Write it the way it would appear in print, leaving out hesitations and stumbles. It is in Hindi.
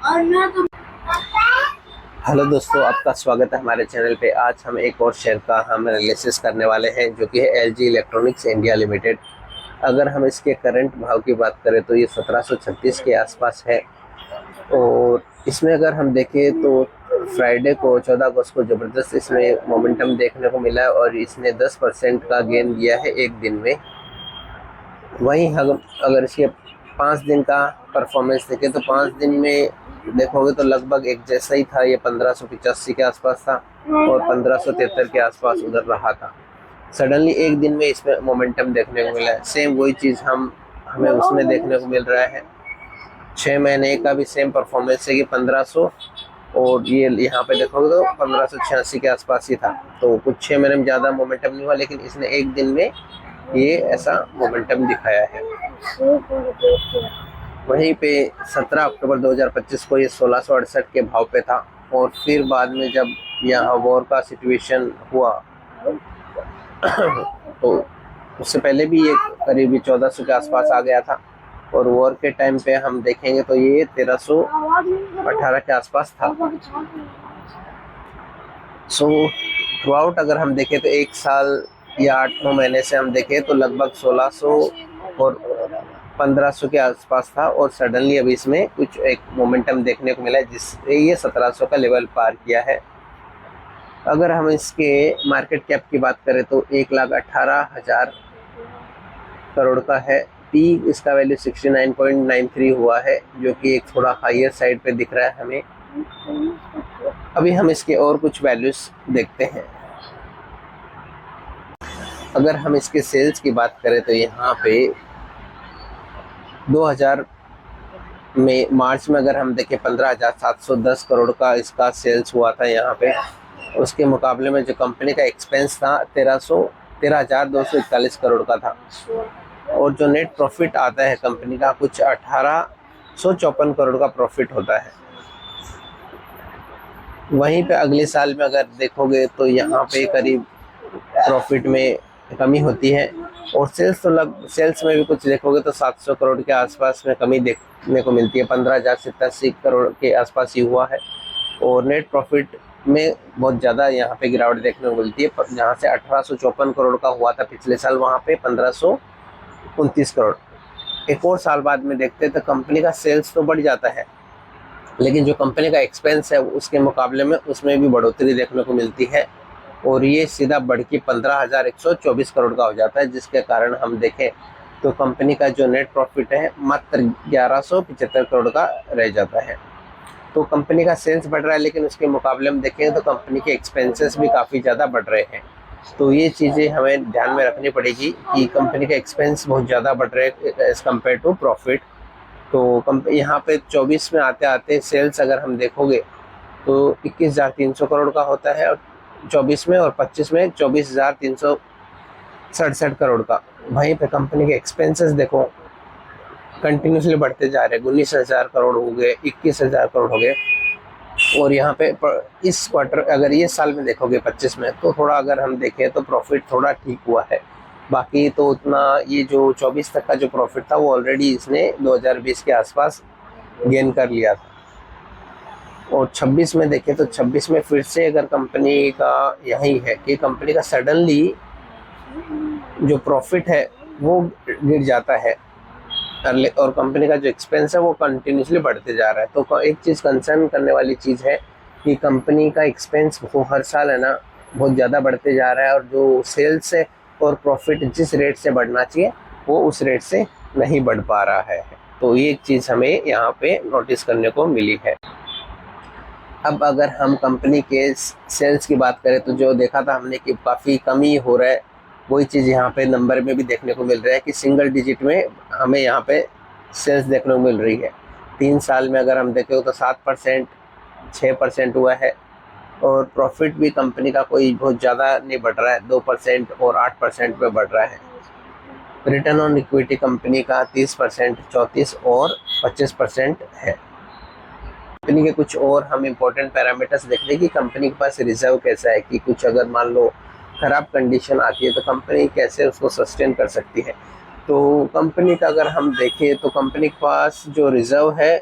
हेलो दोस्तों, आपका स्वागत है हमारे चैनल पे। आज हम एक और शेयर का हम एनालिसिस करने वाले हैं, जो कि है एलजी इलेक्ट्रॉनिक्स इंडिया लिमिटेड। अगर हम इसके करंट भाव की बात करें तो ये 1736 के आसपास है। और इसमें अगर हम देखें तो फ्राइडे को 14 अगस्त को ज़बरदस्त इसमें मोमेंटम देखने को मिला है और इसने 10% का गेन दिया है एक दिन में। वहीं अगर इसके 5 दिन का परफॉर्मेंस देखें तो 5 दिन में देखोगे तो लगभग एक जैसा ही था। ये 1585 के आसपास था और 1573 के आसपास उधर रहा था। सडनली एक दिन में इसमें मोमेंटम देखने को मिला है। सेम वही चीज़ हमें उसमें देखने को मिल रहा है। 6 महीने का भी सेम परफॉर्मेंस है कि 1500, और ये यहाँ पे देखोगे तो 1586 के आसपास ही था। तो कुछ 6 महीने में ज़्यादा मोमेंटम नहीं हुआ, लेकिन इसने एक दिन में ये ऐसा मोमेंटम दिखाया है। वहीं पे 17 अक्टूबर 2025 को ये 1668 के भाव पे था, और फिर बाद में जब यहाँ वॉर का सिचुएशन हुआ तो उससे पहले भी ये करीब 1400 के आसपास आ गया था, और वॉर के टाइम पे हम देखेंगे तो ये 1318 के आसपास था। सो थ्रू आउट अगर हम देखें तो एक साल या 8-9 महीने से हम देखें तो लगभग 1600 और 1500 के आसपास था, और सडनली अभी इसमें कुछ एक मोमेंटम देखने को मिला है जिससे ये 1700 का लेवल पार किया है। अगर हम इसके मार्केट कैप की बात करें तो 1,18,000 करोड़ का है। पी इसका वैल्यू 69.93 हुआ है, जो कि एक थोड़ा हायर साइड पे दिख रहा है हमें। अभी हम इसके और कुछ वैल्यूज देखते हैं। अगर हम इसके सेल्स की बात करें तो यहाँ पे 2000 में मार्च में अगर हम देखें 15,710 करोड़ का इसका सेल्स हुआ था यहाँ पे। उसके मुकाबले में जो कंपनी का एक्सपेंस था 13,241 करोड़ का था, और जो नेट प्रॉफिट आता है कंपनी का कुछ 1,854 करोड़ का प्रॉफिट होता है। वहीं पे अगले साल में अगर देखोगे तो यहाँ पे करीब प्रॉफिट में कमी होती है, और सेल्स में भी कुछ देखोगे तो 700 करोड़ के आसपास में कमी देखने को मिलती है। 15,087 करोड़ के आसपास ही हुआ है, और नेट प्रॉफिट में बहुत ज़्यादा यहाँ पे गिरावट देखने को मिलती है। जहाँ से 1854 करोड़ का हुआ था पिछले साल, वहाँ पे 1529 करोड़। एक और साल बाद में देखते हैं तो कंपनी का सेल्स तो बढ़ जाता है, लेकिन जो कंपनी का एक्सपेंस है उसके मुकाबले में उसमें भी बढ़ोतरी देखने को मिलती है, और ये सीधा बढ़ के 15,124 करोड़ का हो जाता है, जिसके कारण हम देखें तो कंपनी का जो नेट प्रॉफिट है मात्र 1175 करोड़ का रह जाता है। तो कंपनी का सेल्स बढ़ रहा है, लेकिन उसके मुकाबले में देखें तो कंपनी के एक्सपेंसेस भी काफ़ी ज़्यादा बढ़ रहे हैं। तो ये चीज़ें हमें ध्यान में रखनी पड़ेगी कि कंपनी के एक्सपेंस बहुत ज़्यादा बढ़ रहे हैं एज़ कम्पेयर टू प्रॉफिट। तो यहाँ पे 24 में आते आते सेल्स अगर हम देखोगे तो 21,300 करोड़ का होता है, और 24 में, और 25 में 24,367 करोड़ का। वहीं पे कंपनी के एक्सपेंसेस देखो कंटिन्यूसली बढ़ते जा रहे हैं। 19,000 करोड़ हो गए, 21,000 करोड़ हो गए, और यहाँ पे इस क्वार्टर अगर ये साल में देखोगे 25 में, तो थोड़ा अगर हम देखें तो प्रॉफिट थोड़ा ठीक हुआ है। बाकी तो उतना ये जो 24 तक का जो प्रॉफिट था वो ऑलरेडी इसने 2020 के आसपास गेन कर लिया था। और 26 में देखें तो 26 में फिर से अगर कंपनी का यही है कि कंपनी का सडनली जो प्रॉफिट है वो गिर जाता है, और कंपनी का जो एक्सपेंस है वो कंटिन्यूसली बढ़ते जा रहा है। तो एक चीज़ कंसर्न करने वाली चीज़ है कि कंपनी का एक्सपेंस वो हर साल है ना बहुत ज़्यादा बढ़ते जा रहा है, और जो सेल्स है और प्रॉफिट जिस रेट से बढ़ना चाहिए वो उस रेट से नहीं बढ़ पा रहा है। तो ये एक चीज़ हमें यहाँ पे नोटिस करने को मिली है। अब अगर हम कंपनी के सेल्स की बात करें तो जो देखा था हमने कि काफ़ी कमी हो रहा है, वही चीज़ यहाँ पे नंबर में भी देखने को मिल रहा है कि सिंगल डिजिट में हमें यहाँ पे सेल्स देखने को मिल रही है। 3 साल में अगर हम देखें तो 7%, 6% हुआ है, और प्रॉफिट भी कंपनी का कोई बहुत ज़्यादा नहीं बढ़ रहा है, 2% और 8% पे बढ़ रहा है। रिटर्न ऑन इक्विटी कंपनी का 30%, 34 और 25% है। कंपनी के कुछ और हम इम्पोर्टेंट पैरामीटर्स देख रहे हैं कि कंपनी के पास रिजर्व कैसा है, कि कुछ अगर मान लो ख़राब कंडीशन आती है तो कंपनी कैसे उसको सस्टेन कर सकती है। तो कंपनी का अगर हम देखें तो कंपनी के पास जो रिजर्व है